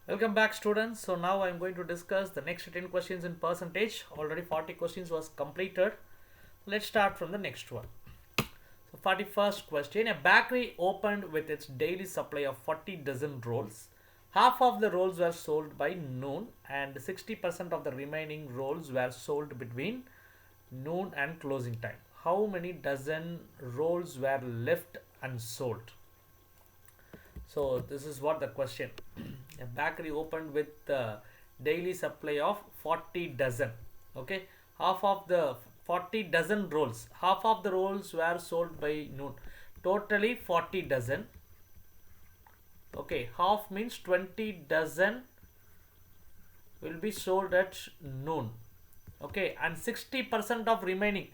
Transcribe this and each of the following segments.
Welcome back, students. So now I'm going to discuss the next 10 questions in percentage. Already 40 questions was completed. Let's start from the next one. So 41st question. A bakery opened with its daily supply of 40 dozen rolls. Half of the rolls were sold by noon and 60% of the remaining rolls were sold between noon and closing time. How many dozen rolls were left unsold? So this is what the question. A bakery opened with the daily supply of 40 dozen. Okay, half of the 40 dozen rolls. Half of the rolls were sold by noon. Totally 40 dozen. Okay, half means 20 dozen will be sold at noon. Okay, and 60% of remaining.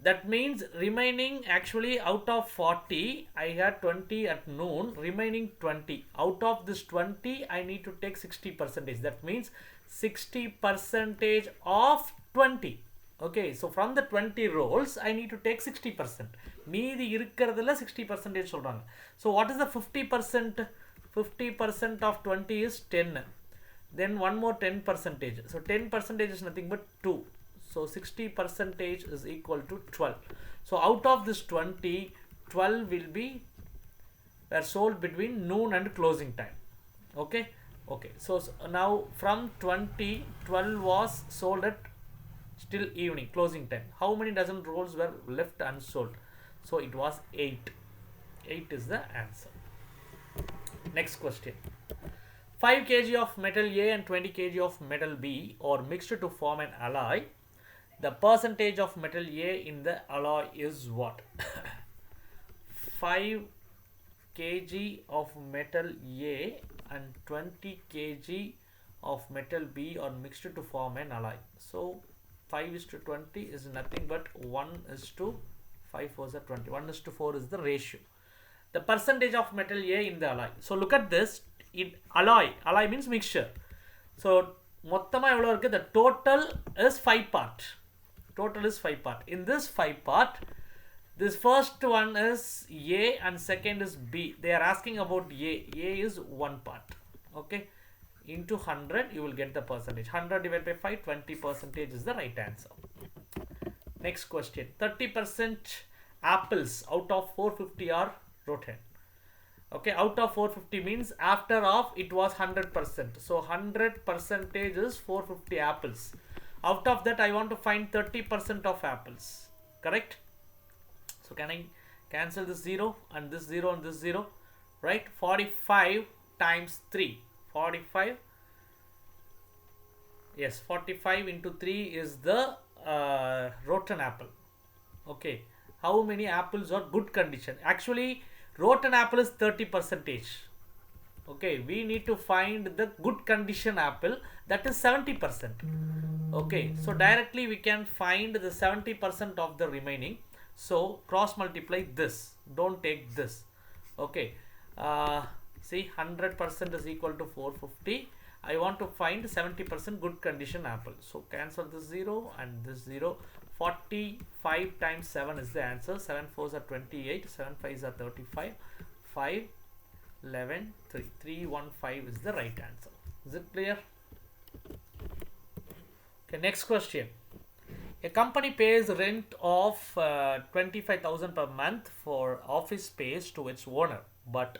That means remaining, actually out of 40 I had 20 at noon, remaining 20. Out of this 20 I need to take 60%. That means 60% of 20. Okay, so from the 20 rolls I need to take 60%. மீதி இருக்கிறதுல 60% சொல்றாங்க. So what is the 50%? 50% of 20 is 10. Then one more 10%. So 10% is nothing but 2. So 60% is equal to 12. So out of this 20, 12 will be were sold between noon and closing time. Okay. Okay. So now from 20, 12 was sold at still evening, closing time. How many dozen rolls were left unsold? So it was 8. 8 is the answer. Next question. 5 kg of metal A and 20 kg of metal B are mixed to form an alloy. The percentage of metal A in the alloy is what? 5 kg of metal A and 20 kg of metal B are mixed to form an alloy. So 5:20 is nothing but 1:5 4 is 20. 1:4 is the ratio. The percentage of metal A in the alloy. So look at this. In alloy. Alloy means mixture. So மொத்தமா எவ்வளவு இருக்கு? The total is 5 part. Total is 5 part. In this 5 part, this first one is A and second is B. They are asking about A. A is 1 part. Okay. Into 100, you will get the percentage. 100 divided by 5, 20% is the right answer. Next question. 30% apples out of 450 are rotten. Okay, out of 450 means after off it was 100%. So 100% is 450 apples. Out of that I want to find 30% of apples. Correct? So can I cancel this 0 and this 0 and this 0? Right? 45 times 3. 45. Yes, 45 into 3 is the rotten apple. Okay. How many apples are good condition? Actually, rotten apple is 30%. Okay, we need to find the good condition apple, that is 70%. Okay, so directly we can find the 70% of the remaining. So cross multiply this, don't take this. Okay, see 100% is equal to 450. I want to find 70% good condition apple. So cancel this 0 and this 0. 45 times 7 is the answer. 7 4s are 28. 7 5s are 35. 5 11 3 315 is the right answer. Is it clear? Okay, next question. A company pays rent of 25,000 per month for office space to its owner, but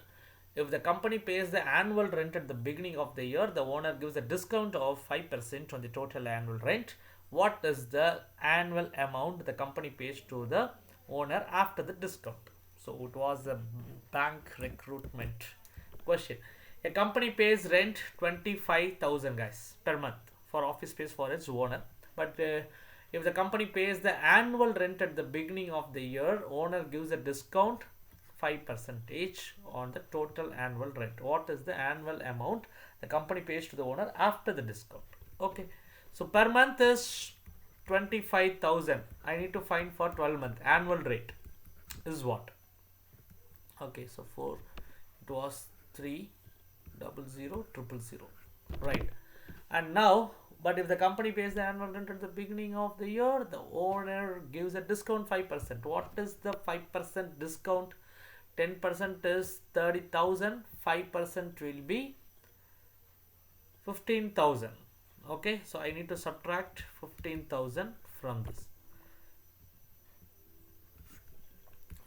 if the company pays the annual rent at the beginning of the year, the owner gives a discount of 5% on the total annual rent. What is the annual amount the company pays to the owner after the discount? So it was a bank recruitment question. A company pays rent 25,000 guys per month for office space for its owner, but if the company pays the annual rent at the beginning of the year, owner gives a discount 5% on the total annual rent. What is the annual amount the company pays to the owner after the discount? Okay, so per month is 25,000. I need to find for 12 month. Annual rate is what? Okay, so for it was 300,000. Right. And now, but if the company pays the annual rent at the beginning of the year, the owner gives a discount 5%. What is the 5% discount? 10% is 30,000. 5% will be 15,000. Okay, so I need to subtract 15,000 from this.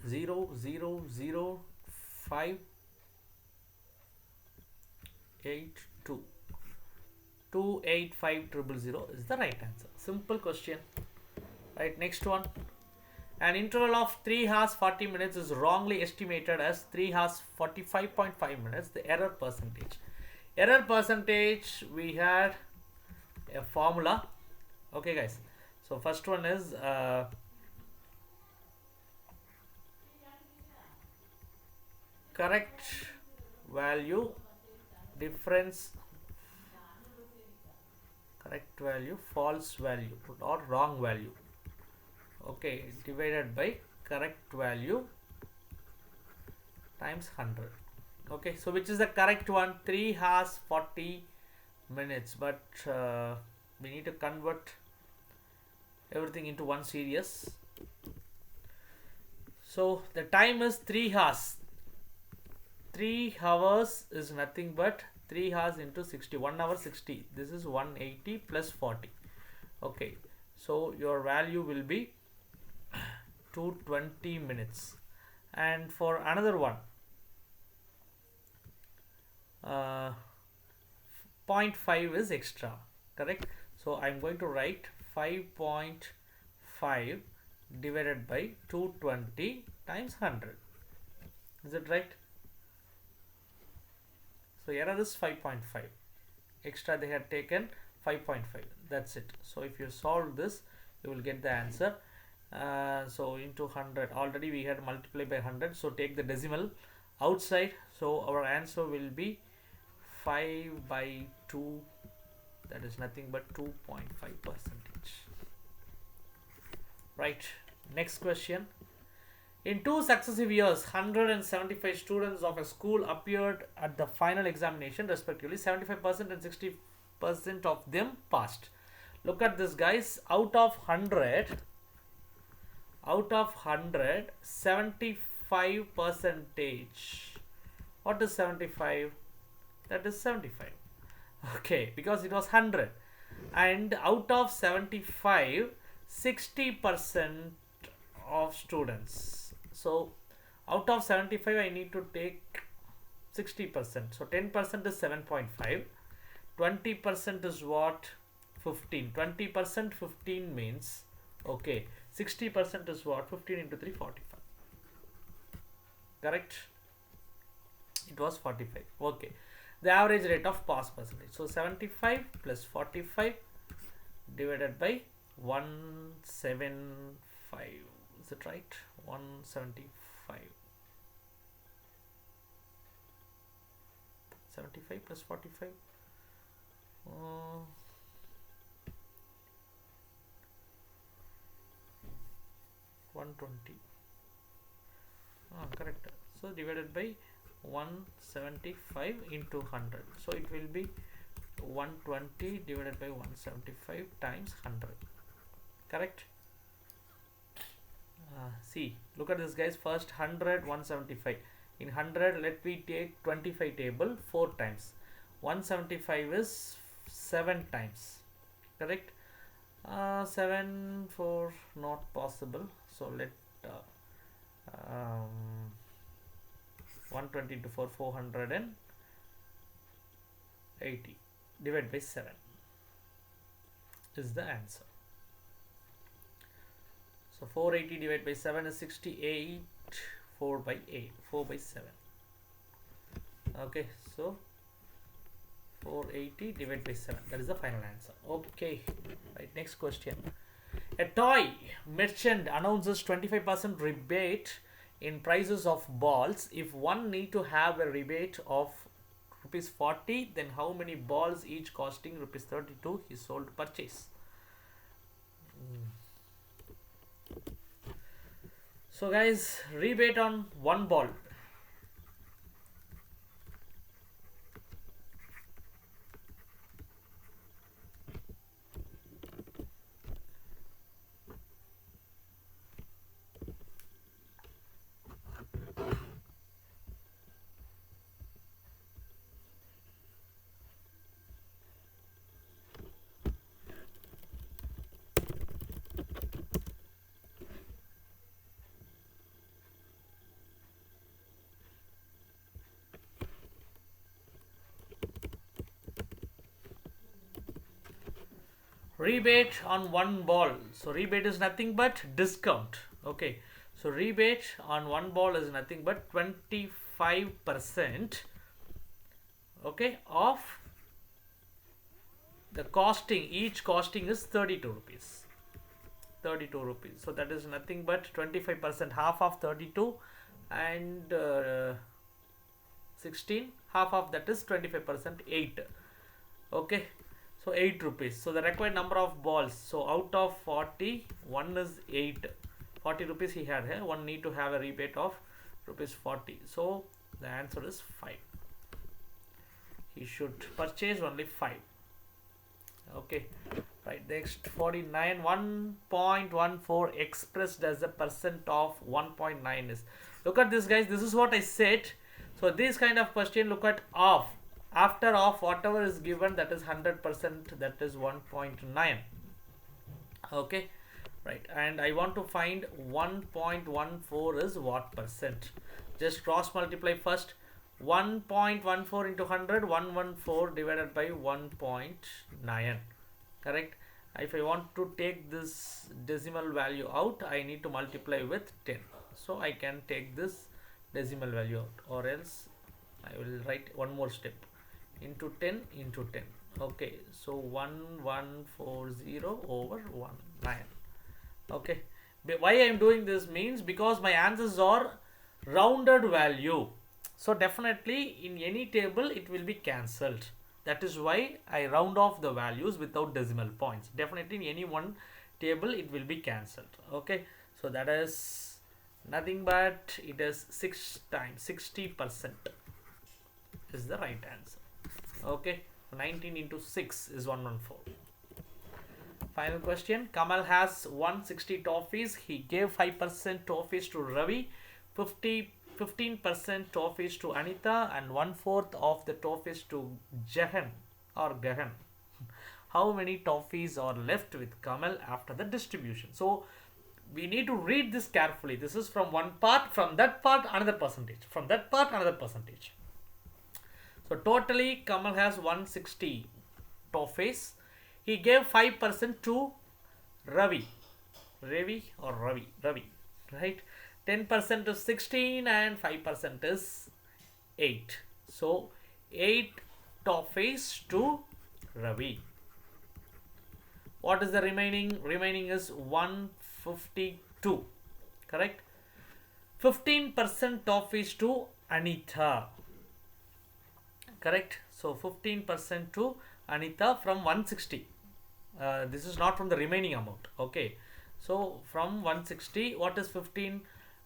0 0 0 5 8 2 285,000 is the right answer. Simple question. Right, next one. An interval of 3 hours 40 minutes is wrongly estimated as 3 hours 45.5 minutes. The error percentage. Error percentage, we had a formula. Okay, guys. So first one is correct value difference, correct value, false value, or wrong value. Okay, divided by correct value times 100. Okay, so which is the correct one? 3 hours 40 minutes, but we need to convert everything into one series. So the time is 3 hours. 3 hours is nothing but 3 hours into 60. 1 hour 60. This is 180 plus 40. Okay, so your value will be 220 minutes. And for another one, 0.5 is extra, correct? So I'm going to write 5.5 divided by 220 times 100. Is it right? So error is 5.5. Extra they had taken 5.5. That's it. So if you solve this, you will get the answer. So into 100. Already we had multiplied by 100. So take the decimal outside. So our answer will be 5 by 2. That is nothing but 2.5%. Right. Next question. In 2 successive years, 175 students of a school appeared at the final examination, respectively. 75% and 60% of them passed. Look at this, guys. Out of 100, 75 percentage. What is 75? That is 75. Okay, because it was 100. And out of 75, 60% of students. So out of 75, I need to take 60%. So 10% is 7.5. 20% is what? 15. 20% 15 means, okay, 60% is what? 15 into 3, 45. Correct? It was 45. Okay. The average rate of pass percentage. So 75 plus 45 divided by 175. Is it right? 175. 75 plus 45. 120. Correct. So divided by 175 into 100. So it will be 120 divided by 175 times 100. Correct? See, look at this, guys. First 100, 175. In 100, let me take 25 table 4 times. 175 is 7 times. Correct? 7 for not possible. So let 120 into 4, 480. Divide by 7 is the answer. So 480 divided by 7 is 68. 4 by 8. 4 by 7. Okay, so 480 divided by 7. That is the final answer. Okay, right. Next question. A toy merchant announces 25% rebate in prices of balls. If one need to have a rebate of rupees 40, then how many balls each costing rupees 32 is sold to purchase? So guys, rebate on 1 ball. rebate on one ball. So rebate is nothing but discount. Okay, so rebate on one ball is nothing but 25%, okay, of the costing. Each costing is 32 rupees. 32 rupees. So that is nothing but 25%, half of 32 and 16, half of that is 25%, 8. Okay, so 8 rupees. So the required number of balls, so out of 40, one is 8. 40 rupees he had here, one need to have a rebate of rupees 40. So the answer is 5. He should purchase only 5. Okay, right. Next, 49, 1.14 expressed as a percent of 1.9 is. Look at this, guys. This is what I said. So this kind of question, look at off. After off, whatever is given, that is 100%, that is 1.9. Okay, right. And I want to find 1.14 is what percent. Just cross multiply first. 1.14 into 100, 114 divided by 1.9. Correct. If I want to take this decimal value out, I need to multiply with 10. So I can take this decimal value out, or else I will write one more step, into 10 into 10. Okay, so 1140 over 19. Okay, why I am doing this means because my answers are rounded value. So definitely in any table it will be cancelled. That is why I round off the values without decimal points. Definitely in any one table it will be cancelled. Okay, so that is nothing but it is 6 times 60% is the right answer. Okay, 19 into 6 is 114. Final question. Kamal has 160 toffees. He gave 5% toffees to Ravi, 15% toffees to Anita, and 1/4 of the toffees to Gagan or Gagan. How many toffees are left with Kamal after the distribution? So we need to read this carefully. This is from one part, from that part another percentage, from that part another percentage. So totally Kamal has 160 toffees. He gave 5% to Ravi, right? 10% is 16 and 5% is 8. So 8 toffees to Ravi. What is the remaining? Remaining is 152. Correct? 15% toffees to Anita. Correct? So 15% to Anita from 160. This is not from the remaining amount. Okay. So from 160, what is 15?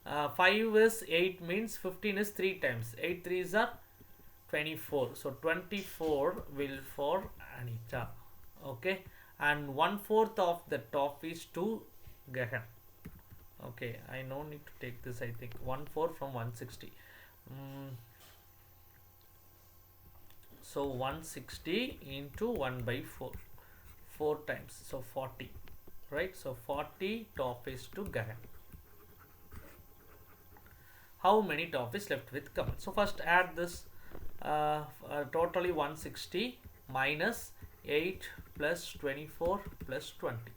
5 is 8 means 15 is 3 times. 8 3s are 24. So 24 will for Anita. Okay. And 1/4 of the toffees to Gagan. Okay. I no need to take this, I think. 1/4 from 160. So 160 into 1/4. 4 times. So 40. Right. So 40 toffees to Gagan. How many toffees left with Kamal? So first add this totally 160 minus 8 plus 24 plus 20.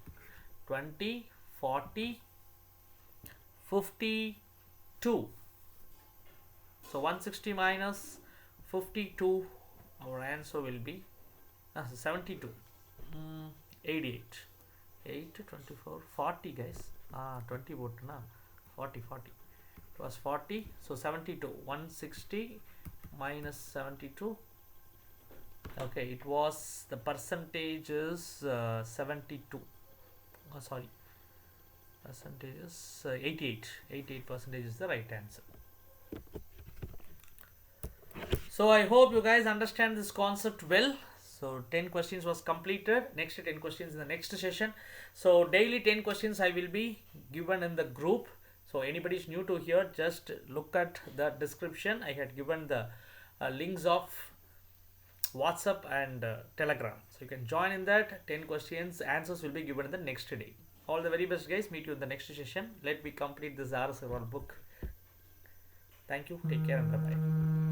20, 40, 52. So 160 minus 52, our answer will be 72. 88. 8, 24, 40 guys. 20 vote na. 40. It was 40. So 72. 160 minus 72. Okay, it was, the percentage is 72. Sorry. Percentage is 88. 88% is the right answer. So I hope you guys understand this concept well. So 10 questions was completed. Next 10 questions in the next session. So daily 10 questions I will be given in the group. So anybody is new to here, just look at the description. I had given the links of WhatsApp and Telegram. So you can join in that. 10 questions, answers will be given in the next day. All the very best guys. Meet you in the next session. Let me complete this R.R.B book. Thank you. Take care and bye-bye.